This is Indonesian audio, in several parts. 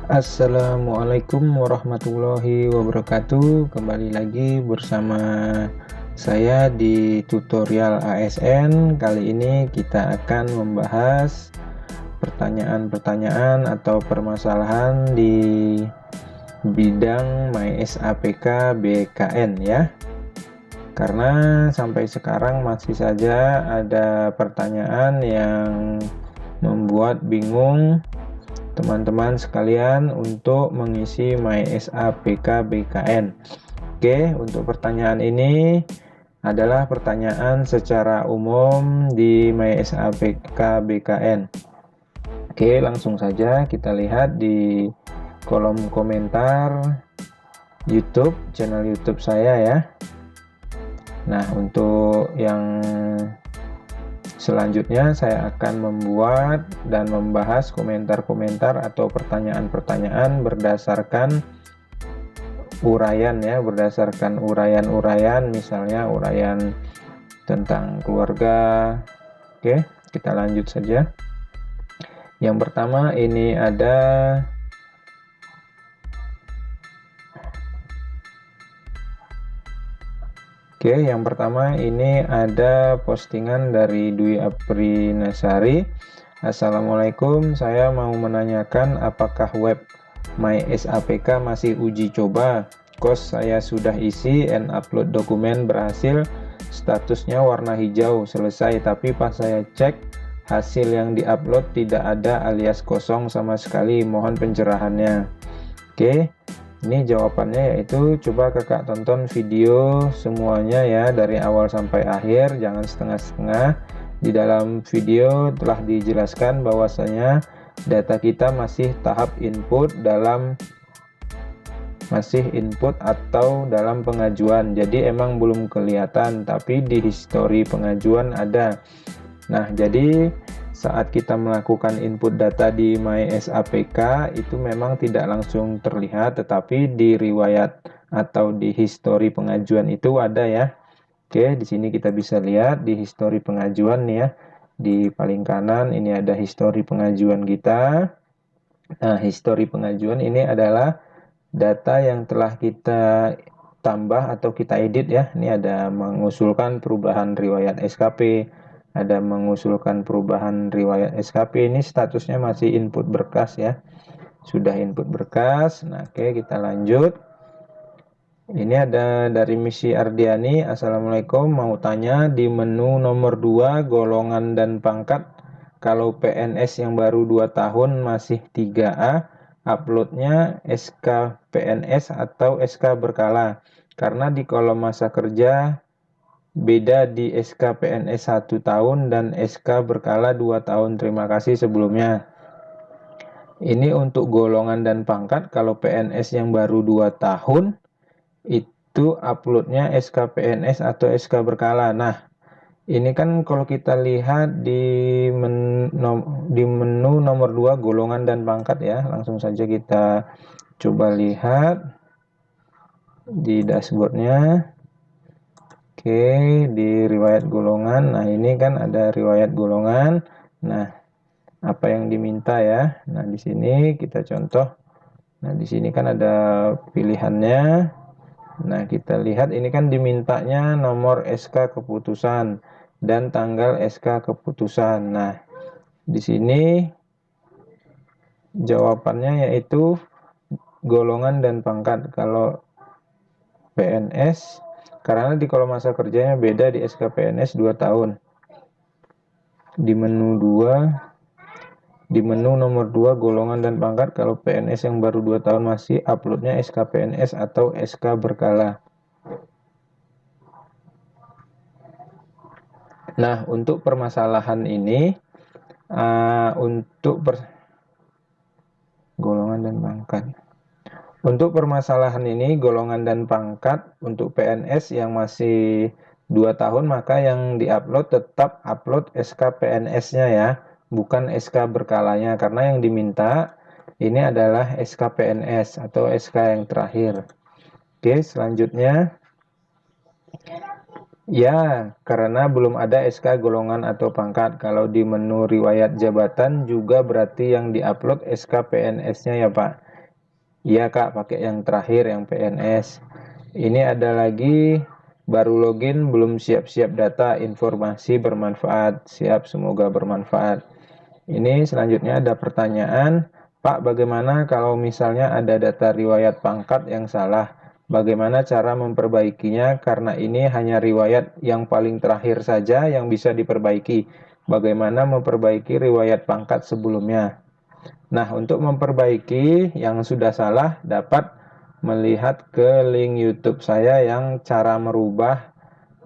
Assalamualaikum warahmatullahi wabarakatuh. Kembali lagi bersama saya di tutorial ASN. Kali ini kita akan membahas pertanyaan-pertanyaan atau permasalahan di bidang MySAPK BKN ya. Karena sampai sekarang masih saja ada pertanyaan yang membuat bingung teman-teman sekalian untuk mengisi MySAPK BKN. Oke, untuk pertanyaan ini adalah pertanyaan secara umum di MySAPK BKN. Oke, langsung saja kita lihat di kolom komentar YouTube, channel YouTube saya ya. Nah, untuk yang selanjutnya saya akan membuat dan membahas komentar-komentar atau pertanyaan-pertanyaan berdasarkan uraian ya, berdasarkan uraian-uraian, misalnya uraian tentang keluarga. Oke, kita lanjut saja. Yang pertama ini ada Oke, yang pertama ini ada postingan dari Dwi Aprinasari. Assalamualaikum, saya mau menanyakan apakah web MySAPK masih uji coba? Kos saya sudah isi and upload dokumen berhasil, statusnya warna hijau, selesai, tapi pas saya cek hasil yang diupload tidak ada alias kosong sama sekali, mohon pencerahannya. Oke, ini jawabannya yaitu coba kakak tonton video semuanya ya dari awal sampai akhir, jangan setengah-setengah. Di dalam video telah dijelaskan bahwasanya data kita masih tahap input atau dalam pengajuan, jadi emang belum kelihatan, tapi di histori pengajuan ada. Nah, jadi saat kita melakukan input data di MySAPK itu memang tidak langsung terlihat, tetapi di riwayat atau di histori pengajuan itu ada ya. Oke, di sini kita bisa lihat di histori pengajuan nih ya. Di paling kanan ini ada histori pengajuan kita. Nah, histori pengajuan ini adalah data yang telah kita tambah atau kita edit ya. Ini ada mengusulkan perubahan riwayat SKP, ada mengusulkan perubahan riwayat SKP. Ini statusnya masih input berkas ya, sudah input berkas. Nah, oke, kita lanjut. Ini ada dari Misi Ardiani. Assalamualaikum, mau tanya di menu nomor 2 golongan dan pangkat, kalau PNS yang baru 2 tahun masih 3A, uploadnya SK PNS atau SK berkala, karena di kolom masa kerja beda di SK PNS 1 tahun dan SK berkala 2 tahun. Terima kasih sebelumnya. Ini untuk golongan dan pangkat, kalau PNS yang baru 2 tahun itu uploadnya SK PNS atau SK berkala. Nah, ini kan kalau kita lihat di menu nomor 2 golongan dan pangkat ya, langsung saja kita coba lihat di dashboardnya. Oke, di riwayat golongan. Nah, ini kan ada riwayat golongan. Nah, apa yang diminta ya? Nah, di sini kita contoh. Nah, di sini kan ada pilihannya. Nah, kita lihat ini kan dimintanya nomor SK keputusan dan tanggal SK keputusan. Nah, di sini jawabannya yaitu golongan dan pangkat. Kalau PNS, karena di kolom masa kerjanya beda di SK PNS 2 tahun. Di menu nomor 2 golongan dan pangkat, kalau PNS yang baru 2 tahun masih uploadnya SK PNS atau SK berkala. Nah, untuk permasalahan ini golongan dan pangkat. Untuk permasalahan ini golongan dan pangkat untuk PNS yang masih 2 tahun, maka yang diupload tetap upload SK PNS-nya ya, bukan SK berkalanya, karena yang diminta ini adalah SK PNS atau SK yang terakhir. Oke, selanjutnya ya, karena belum ada SK golongan atau pangkat. Kalau di menu riwayat jabatan juga berarti yang diupload SK PNS-nya ya Pak. Iya Kak, pakai yang terakhir, yang PNS. Ini ada lagi, baru login, belum siap-siap data, informasi bermanfaat. Siap, semoga bermanfaat. Ini selanjutnya ada pertanyaan, Pak, bagaimana kalau misalnya ada data riwayat pangkat yang salah? Bagaimana cara memperbaikinya? Karena ini hanya riwayat yang paling terakhir saja yang bisa diperbaiki. Bagaimana memperbaiki riwayat pangkat sebelumnya? Nah, untuk memperbaiki yang sudah salah, dapat melihat ke link YouTube saya yang cara merubah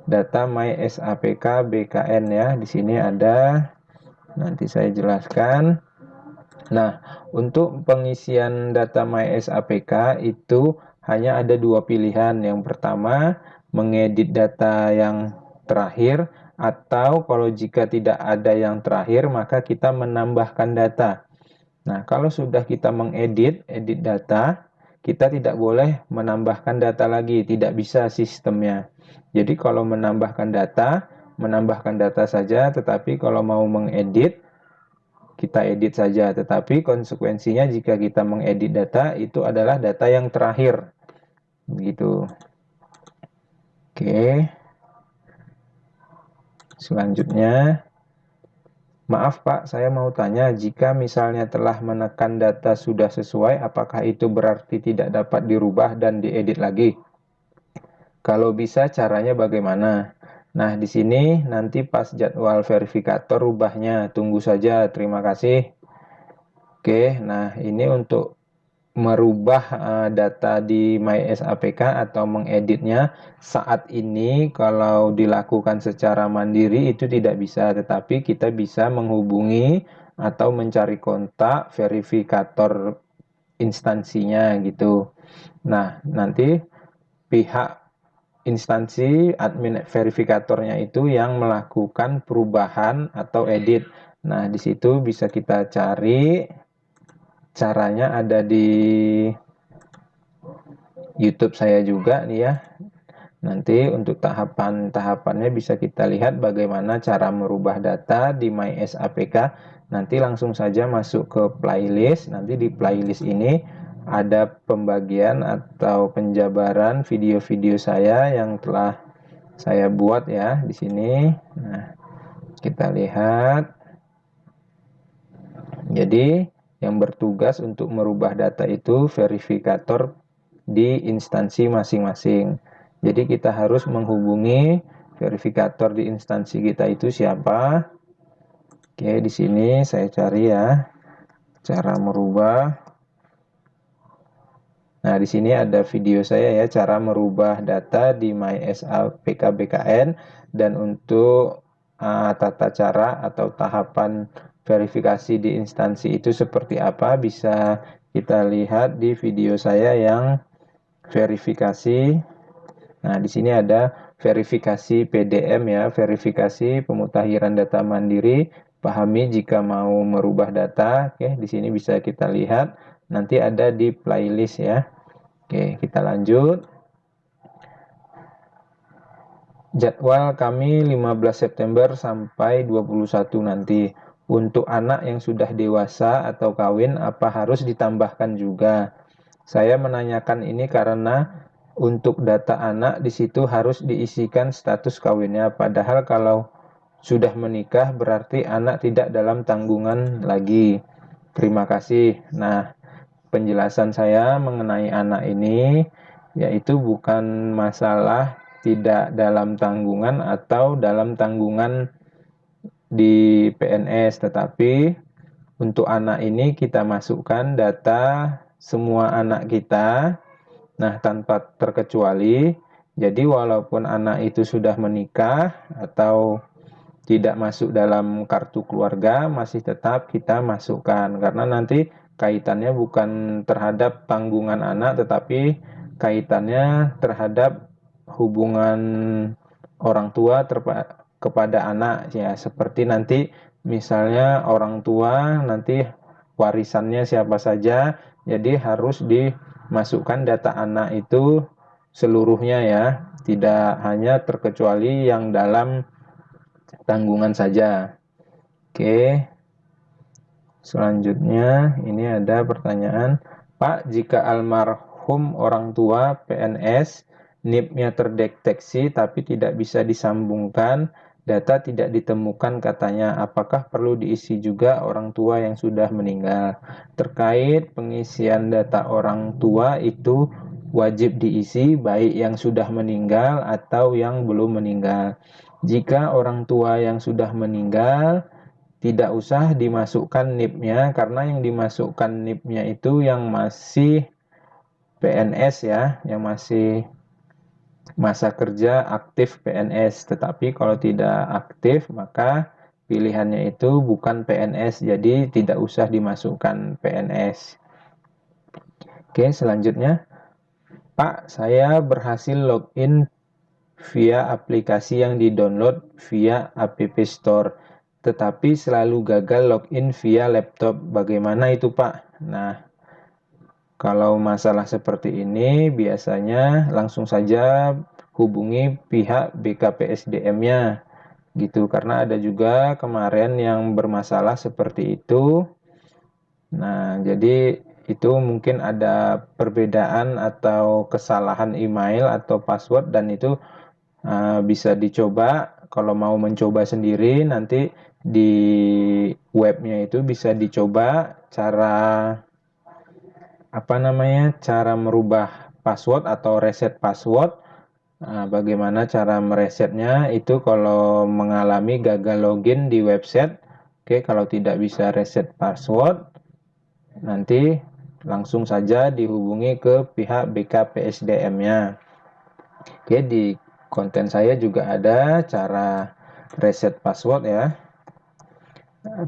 data MySAPK BKN ya. Di sini ada, nanti saya jelaskan. Nah, untuk pengisian data MySAPK itu hanya ada dua pilihan. Yang pertama, mengedit data yang terakhir, atau kalau jika tidak ada yang terakhir, maka kita menambahkan data. Nah, kalau sudah kita edit data, kita tidak boleh menambahkan data lagi, tidak bisa sistemnya. Jadi kalau menambahkan data saja, tetapi kalau mau mengedit, kita edit saja. Tetapi konsekuensinya jika kita mengedit data, itu adalah data yang terakhir. Begitu. Oke. Selanjutnya, maaf Pak, saya mau tanya, jika misalnya telah menekan data sudah sesuai, apakah itu berarti tidak dapat dirubah dan diedit lagi? Kalau bisa, caranya bagaimana? Nah, di sini nanti pas jadwal verifikator rubahnya, tunggu saja, terima kasih. Oke, nah ini untuk merubah data di MySAPK atau mengeditnya saat ini kalau dilakukan secara mandiri itu tidak bisa, tetapi kita bisa menghubungi atau mencari kontak verifikator instansinya gitu. Nah, nanti pihak instansi admin verifikatornya itu yang melakukan perubahan atau edit. Nah, di situ bisa kita cari, caranya ada di YouTube saya juga nih ya. Nanti untuk tahapannya bisa kita lihat bagaimana cara merubah data di MySAPK. Nanti langsung saja masuk ke playlist. Nanti di playlist ini ada pembagian atau penjabaran video-video saya yang telah saya buat ya di sini. Nah, kita lihat. Jadi yang bertugas untuk merubah data itu verifikator di instansi masing-masing. Jadi kita harus menghubungi verifikator di instansi kita itu siapa. Oke, di sini saya cari ya cara merubah. Nah, di sini ada video saya ya cara merubah data di MySAPK BKN, dan untuk tata cara atau tahapan verifikasi di instansi itu seperti apa bisa kita lihat di video saya yang verifikasi. Nah, di sini ada verifikasi PDM ya, verifikasi pemutakhiran data mandiri. Pahami jika mau merubah data. Oke, di sini bisa kita lihat. Nanti ada di playlist ya. Oke, kita lanjut. Jadwal kami 15 September sampai 21 nanti. Untuk anak yang sudah dewasa atau kawin, apa harus ditambahkan juga? Saya menanyakan ini karena untuk data anak di situ harus diisikan status kawinnya. Padahal kalau sudah menikah berarti anak tidak dalam tanggungan lagi. Terima kasih. Nah, penjelasan saya mengenai anak ini yaitu bukan masalah tidak dalam tanggungan atau dalam tanggungan di PNS, tetapi untuk anak ini kita masukkan data semua anak kita, nah tanpa terkecuali. Jadi walaupun anak itu sudah menikah atau tidak masuk dalam kartu keluarga, masih tetap kita masukkan karena nanti kaitannya bukan terhadap tanggungan anak, tetapi kaitannya terhadap hubungan orang tua kepada anak ya, seperti nanti misalnya orang tua nanti warisannya siapa saja, jadi harus dimasukkan data anak itu seluruhnya ya, tidak hanya terkecuali yang dalam tanggungan saja. Oke, selanjutnya ini ada pertanyaan, Pak, jika almarhum orang tua PNS, NIP-nya terdeteksi tapi tidak bisa disambungkan, data tidak ditemukan katanya, apakah perlu diisi juga orang tua yang sudah meninggal? Terkait pengisian data orang tua itu wajib diisi baik yang sudah meninggal atau yang belum meninggal. Jika orang tua yang sudah meninggal, tidak usah dimasukkan NIP-nya karena yang dimasukkan NIP-nya itu yang masih PNS ya, yang masih masa kerja aktif PNS. Tetapi kalau tidak aktif maka pilihannya itu bukan PNS, jadi tidak usah dimasukkan PNS. Oke, selanjutnya, Pak, saya berhasil login via aplikasi yang di-download via App Store, tetapi selalu gagal login via laptop. Bagaimana itu, Pak? Nah, kalau masalah seperti ini biasanya langsung saja hubungi pihak BKPSDM-nya gitu, karena ada juga kemarin yang bermasalah seperti itu. Nah, jadi itu mungkin ada perbedaan atau kesalahan email atau password, dan itu bisa dicoba. Kalau mau mencoba sendiri nanti di webnya itu bisa dicoba cara merubah password atau reset password. Bagaimana cara meresetnya itu kalau mengalami gagal login di website. Oke, kalau tidak bisa reset password, nanti langsung saja dihubungi ke pihak BKPSDM-nya. Oke, di konten saya juga ada cara reset password ya.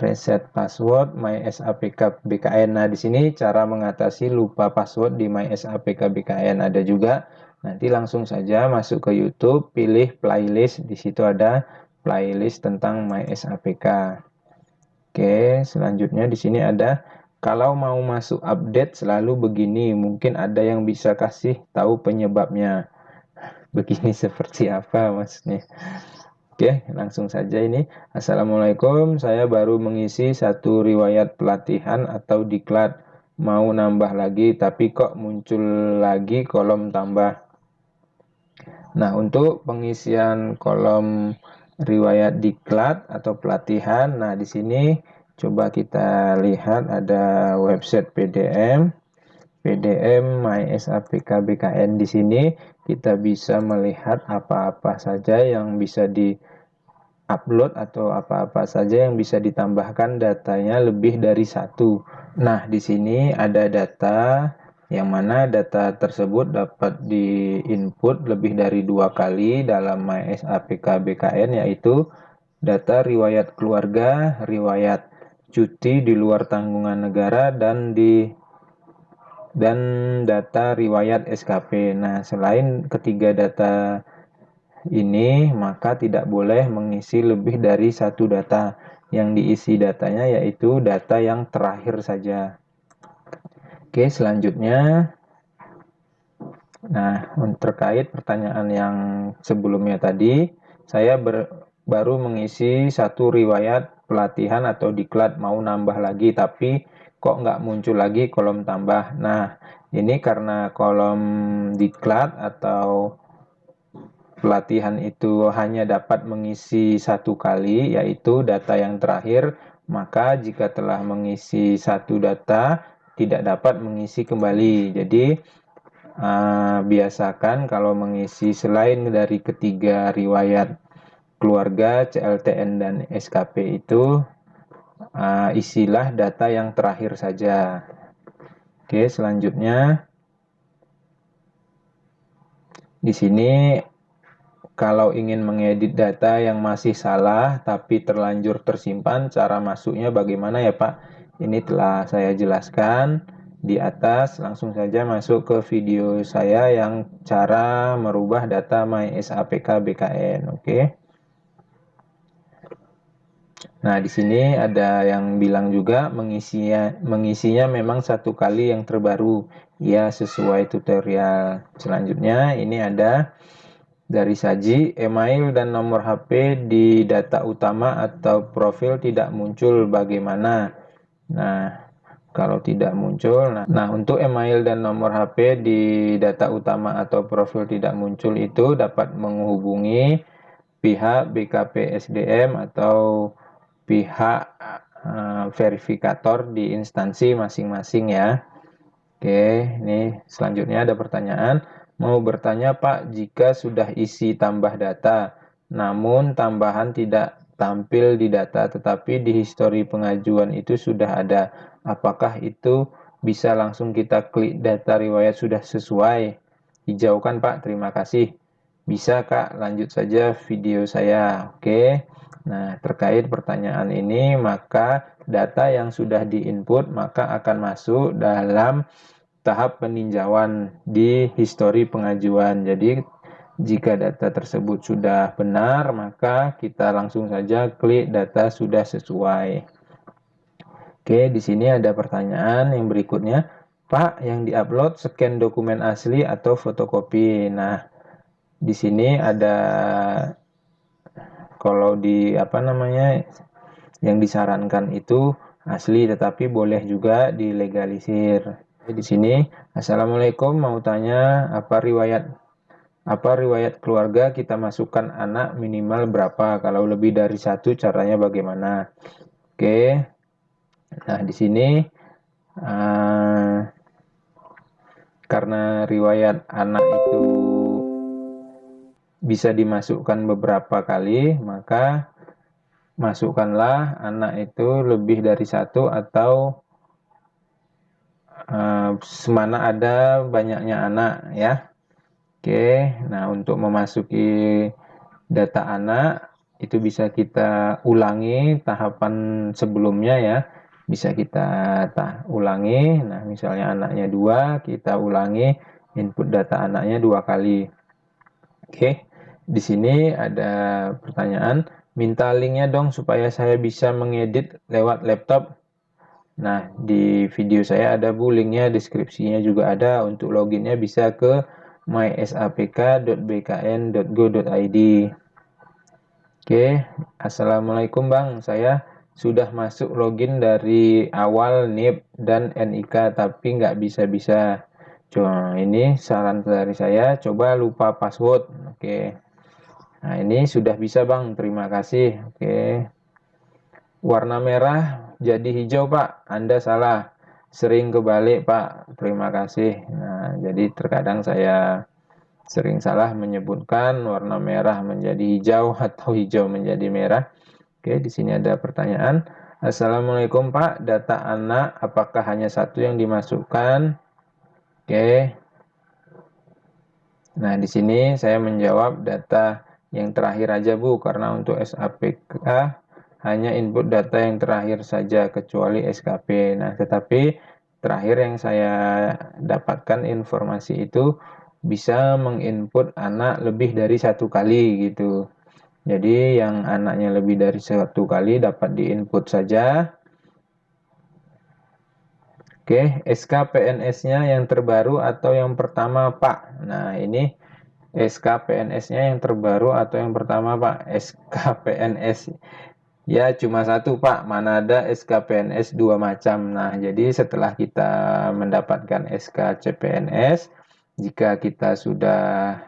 Reset password MySAPK BKN. Nah, di sini cara mengatasi lupa password di MySAPK BKN ada juga. Nanti langsung saja masuk ke YouTube, pilih playlist. Di situ ada playlist tentang MySAPK. Oke, selanjutnya di sini ada kalau mau masuk update selalu begini. Mungkin ada yang bisa kasih tahu penyebabnya. Begini seperti apa maksudnya? Oke, langsung saja ini. Assalamualaikum, saya baru mengisi satu riwayat pelatihan atau diklat. Mau nambah lagi, tapi kok muncul lagi kolom tambah. Nah, untuk pengisian kolom riwayat diklat atau pelatihan, nah di sini coba kita lihat ada website PDM MySAPK BKN. Di sini kita bisa melihat apa-apa saja yang bisa di-upload atau apa-apa saja yang bisa ditambahkan datanya lebih dari satu. Nah, di sini ada data yang mana data tersebut dapat di-input lebih dari 2 kali dalam MySAPK BKN, yaitu data riwayat keluarga, riwayat cuti di luar tanggungan negara, dan data riwayat SKP. Nah, selain ketiga data ini, maka tidak boleh mengisi lebih dari satu data. Yang diisi datanya yaitu data yang terakhir saja. Oke, selanjutnya. Nah, terkait pertanyaan yang sebelumnya tadi, saya baru mengisi satu riwayat pelatihan atau diklat, mau nambah lagi, tapi kok nggak muncul lagi kolom tambah. Nah, ini karena kolom diklat atau pelatihan itu hanya dapat mengisi satu kali, yaitu data yang terakhir, maka jika telah mengisi satu data, tidak dapat mengisi kembali. Jadi, biasakan kalau mengisi selain dari ketiga riwayat keluarga, CLTN, dan SKP itu, isilah data yang terakhir saja. Oke, selanjutnya di sini kalau ingin mengedit data yang masih salah tapi terlanjur tersimpan, cara masuknya bagaimana ya Pak? Ini telah saya jelaskan di atas. Langsung saja masuk ke video saya yang cara merubah data MySAPK BKN. Oke. Nah, di sini ada yang bilang juga mengisinya memang satu kali yang terbaru. Ya, sesuai tutorial. Selanjutnya ini ada dari saji, email dan nomor HP di data utama atau profil tidak muncul, bagaimana? Nah, Kalau tidak muncul, nah untuk email dan nomor HP di data utama atau profil tidak muncul itu dapat menghubungi pihak BKP SDM atau pihak verifikator di instansi masing-masing ya. Oke, ini selanjutnya ada pertanyaan. Mau bertanya Pak, jika sudah isi tambah data, namun tambahan tidak tampil di data, tetapi di histori pengajuan itu sudah ada, apakah itu bisa langsung kita klik data riwayat sudah sesuai? Hijaukan Pak, terima kasih. Bisa Kak, lanjut saja video saya. Oke. Nah, terkait pertanyaan ini, maka data yang sudah diinput maka akan masuk dalam tahap peninjauan di histori pengajuan. Jadi, jika data tersebut sudah benar, maka kita langsung saja klik data sudah sesuai. Oke, di sini ada pertanyaan yang berikutnya. Pak, yang diupload scan dokumen asli atau fotokopi? Nah, di sini ada kalau di yang disarankan itu asli, tetapi boleh juga dilegalisir. Di sini, Assalamualaikum, mau tanya apa riwayat keluarga kita masukkan anak minimal berapa? Kalau lebih dari satu caranya bagaimana? Oke. Nah, di sini karena riwayat anak itu bisa dimasukkan beberapa kali, maka masukkanlah anak itu lebih dari satu atau semana ada banyaknya anak ya. Oke, nah untuk memasuki data anak itu bisa kita ulangi tahapan sebelumnya ya. Bisa kita ulangi. Nah, misalnya anaknya 2, kita ulangi input data anaknya 2 kali. Oke, di sini ada pertanyaan, minta linknya dong supaya saya bisa mengedit lewat laptop. Nah, di video saya ada bu linknya, deskripsinya juga ada. Untuk loginnya bisa ke mysapk.bkn.go.id. Oke, Assalamualaikum Bang. Saya sudah masuk login dari awal NIP dan NIK, tapi nggak bisa-bisa. Coba ini saran dari saya, coba lupa password. Oke, nah ini sudah bisa Bang, terima kasih. Oke. Warna merah jadi hijau Pak, Anda salah. Sering kebalik Pak, terima kasih. Nah, jadi terkadang saya sering salah menyebutkan warna merah menjadi hijau atau hijau menjadi merah. Oke, di sini ada pertanyaan. Assalamualaikum Pak, data anak apakah hanya satu yang dimasukkan? Oke. Nah, di sini saya menjawab data yang terakhir aja Bu, karena untuk SAPK hanya input data yang terakhir saja kecuali SKP. Nah, tetapi terakhir yang saya dapatkan informasi itu bisa menginput anak lebih dari satu kali gitu. Jadi yang anaknya lebih dari satu kali dapat diinput saja. Oke, SK PNS-nya yang terbaru atau yang pertama Pak? Nah, ini SK PNS-nya yang terbaru atau yang pertama Pak? SK PNS ya cuma satu Pak, mana ada SK PNS dua macam. Nah, jadi setelah kita mendapatkan SK CPNS, jika kita sudah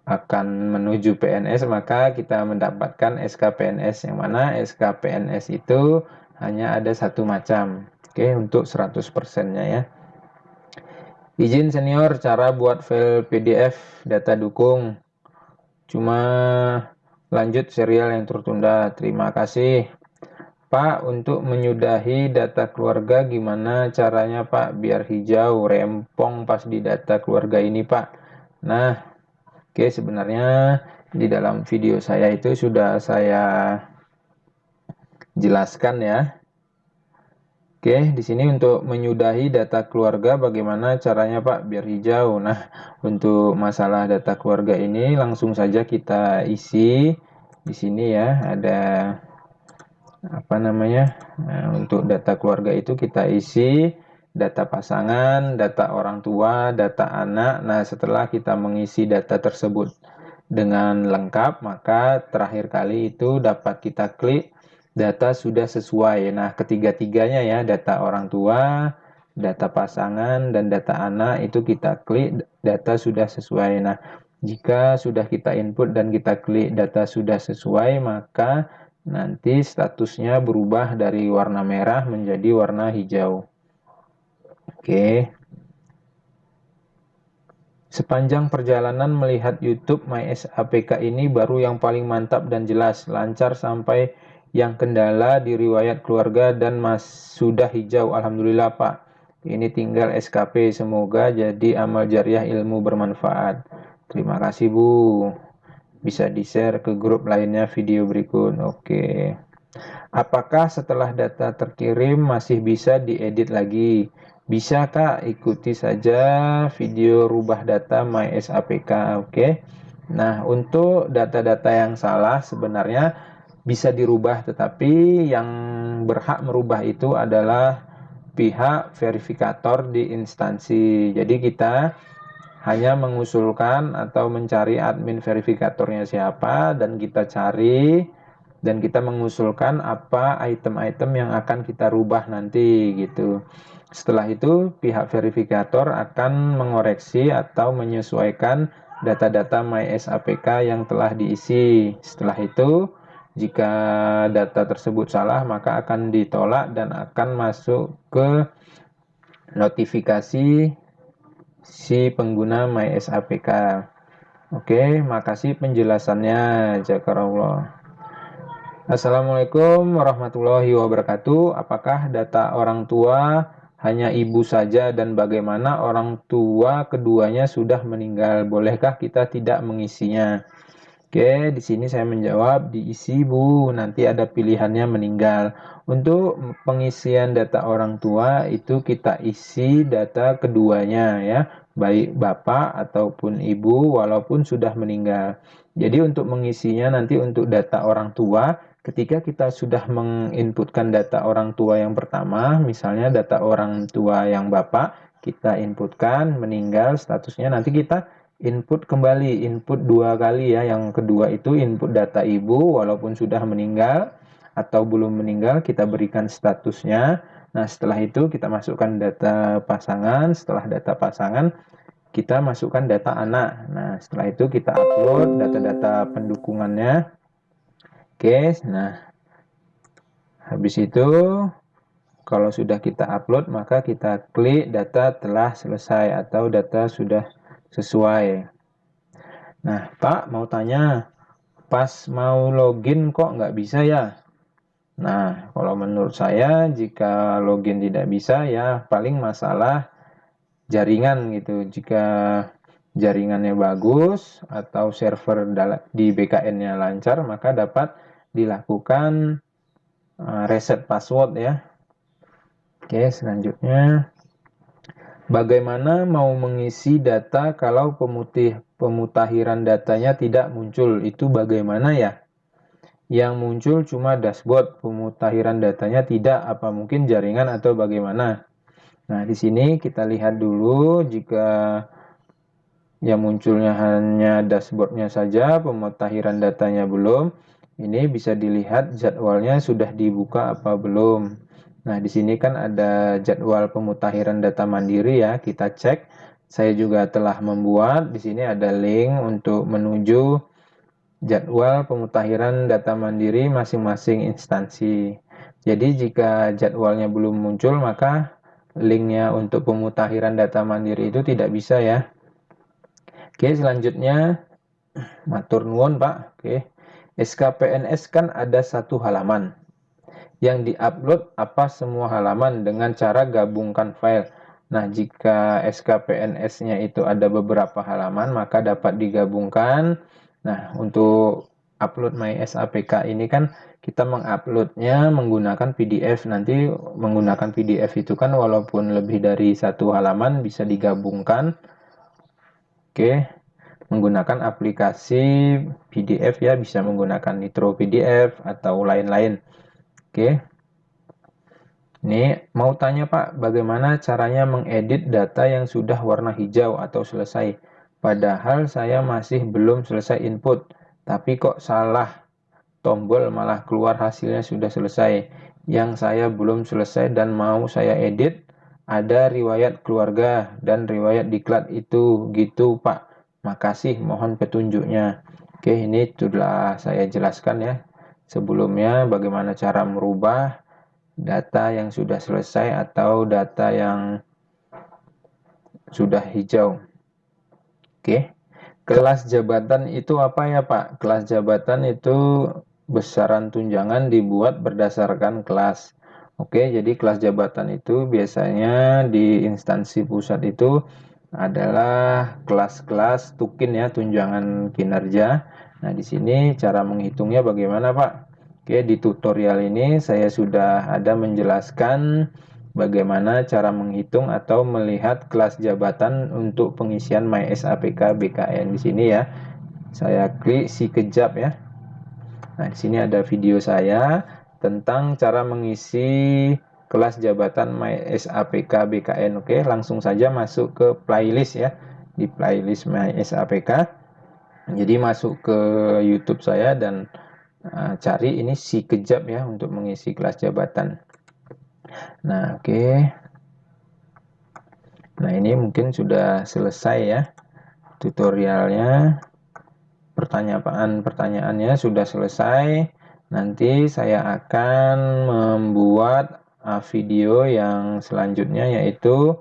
akan menuju PNS, maka kita mendapatkan SK PNS, yang mana SK PNS itu hanya ada satu macam. Oke, untuk 100%-nya ya. Izin senior, cara buat file PDF data dukung. Cuma lanjut serial yang tertunda. Terima kasih. Pak, untuk menyudahi data keluarga gimana caranya Pak biar hijau rempong pas di data keluarga ini Pak? Nah, oke, sebenarnya di dalam video saya itu sudah saya jelaskan ya. Oke, di sini untuk menyudahi data keluarga bagaimana caranya Pak biar hijau. Nah, untuk masalah data keluarga ini langsung saja kita isi di sini ya, ada untuk data keluarga itu kita isi data pasangan, data orang tua, data anak. Nah, setelah kita mengisi data tersebut dengan lengkap, maka terakhir kali itu dapat kita klik data sudah sesuai. Nah, ketiga-tiganya ya, data orang tua, data pasangan, dan data anak itu kita klik data sudah sesuai. Nah, jika sudah kita input dan kita klik data sudah sesuai, maka nanti statusnya berubah dari warna merah menjadi warna hijau. Oke. Sepanjang perjalanan melihat YouTube MySAPK ini baru yang paling mantap dan jelas, lancar sampai yang kendala di riwayat keluarga dan sudah hijau. Alhamdulillah Pak. Ini tinggal SKP, semoga jadi amal jariah ilmu bermanfaat. Terima kasih Bu. Bisa di-share ke grup lainnya video berikut. Oke. Apakah setelah data terkirim masih bisa diedit lagi? Bisa Kak, ikuti saja video rubah data MySAPK. Oke. Nah, untuk data-data yang salah sebenarnya bisa dirubah, tetapi yang berhak merubah itu adalah pihak verifikator di instansi. Jadi kita hanya mengusulkan atau mencari admin verifikatornya siapa, dan kita cari dan kita mengusulkan apa item-item yang akan kita rubah nanti gitu. Setelah itu pihak verifikator akan mengoreksi atau menyesuaikan data-data MySAPK yang telah diisi. Setelah itu jika data tersebut salah maka akan ditolak dan akan masuk ke notifikasi si pengguna MySAPK. Oke, makasih penjelasannya. Jazakallah. Assalamualaikum warahmatullahi wabarakatuh. Apakah data orang tua hanya ibu saja dan bagaimana orang tua keduanya sudah meninggal? Bolehkah kita tidak mengisinya? Oke, di sini saya menjawab diisi Bu, nanti ada pilihannya meninggal. Untuk pengisian data orang tua itu kita isi data keduanya ya, baik bapak ataupun ibu walaupun sudah meninggal. Jadi untuk mengisinya nanti untuk data orang tua, ketika kita sudah menginputkan data orang tua yang pertama, misalnya data orang tua yang bapak, kita inputkan meninggal statusnya, nanti kita input kembali, input 2 kali ya. Yang kedua itu input data ibu walaupun sudah meninggal atau belum meninggal, kita berikan statusnya. Nah, setelah itu kita masukkan data pasangan, setelah data pasangan kita masukkan data anak. Nah, setelah itu kita upload data-data pendukungannya. Oke, nah habis itu kalau sudah kita upload maka kita klik data telah selesai atau data sudah sesuai. Nah Pak mau tanya, pas mau login kok nggak bisa ya? Nah kalau menurut saya jika login tidak bisa ya paling masalah jaringan gitu. Jika jaringannya bagus atau server di BKN-nya lancar maka dapat dilakukan reset password ya. Oke, selanjutnya bagaimana mau mengisi data kalau pemutahiran datanya tidak muncul? Itu bagaimana ya? Yang muncul cuma dashboard, pemutahiran datanya tidak, apa mungkin jaringan atau bagaimana? Nah, di sini kita lihat dulu jika yang munculnya hanya dashboardnya saja, pemutahiran datanya belum. Ini bisa dilihat jadwalnya sudah dibuka apa belum. Nah, di sini kan ada jadwal pemutahiran data mandiri ya. Kita cek. Saya juga telah membuat. Di sini ada link untuk menuju jadwal pemutahiran data mandiri masing-masing instansi. Jadi jika jadwalnya belum muncul, maka linknya untuk pemutahiran data mandiri itu tidak bisa ya. Oke, selanjutnya matur nuwun Pak. Oke. SKPNS kan ada satu halaman. Yang diupload apa semua halaman dengan cara gabungkan file. Nah, jika SKPNS-nya itu ada beberapa halaman, maka dapat digabungkan. Nah, untuk upload MySAPK ini kan kita menguploadnya menggunakan PDF. Nanti menggunakan PDF itu kan walaupun lebih dari satu halaman bisa digabungkan. Oke, menggunakan aplikasi PDF ya, bisa menggunakan Nitro PDF atau lain-lain. Oke. Ini mau tanya Pak, bagaimana caranya mengedit data yang sudah warna hijau atau selesai? Padahal saya masih belum selesai input, tapi kok salah tombol malah keluar hasilnya sudah selesai. Yang saya belum selesai dan mau saya edit, ada riwayat keluarga dan riwayat diklat itu, gitu Pak. Makasih, mohon petunjuknya. Oke, ini sudah saya jelaskan ya sebelumnya bagaimana cara merubah data yang sudah selesai atau data yang sudah hijau. Oke. Kelas jabatan itu apa ya Pak? Kelas jabatan itu besaran tunjangan dibuat berdasarkan kelas. Oke, jadi kelas jabatan itu biasanya di instansi pusat itu adalah kelas-kelas tukin ya, tunjangan kinerja. Nah, di sini cara menghitungnya bagaimana Pak? Oke, di tutorial ini saya sudah ada menjelaskan bagaimana cara menghitung atau melihat kelas jabatan untuk pengisian MySAPK BKN di sini ya. Saya klik si kejap ya. Nah, di sini ada video saya tentang cara mengisi kelas jabatan MySAPK BKN. Oke, langsung saja masuk ke playlist ya. Di playlist MySAPK. Jadi masuk ke YouTube saya dan cari ini si kejap ya untuk mengisi kelas jabatan. Nah, oke. Nah, ini mungkin sudah selesai ya tutorialnya. Pertanyaan-pertanyaannya sudah selesai. Nanti saya akan membuat video yang selanjutnya, yaitu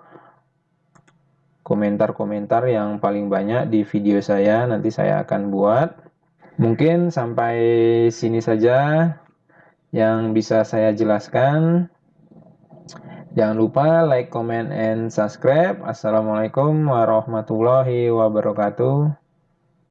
komentar-komentar yang paling banyak di video saya. Nanti saya akan buat. Mungkin sampai sini saja yang bisa saya jelaskan. Jangan lupa like, comment, and subscribe. Assalamualaikum warahmatullahi wabarakatuh.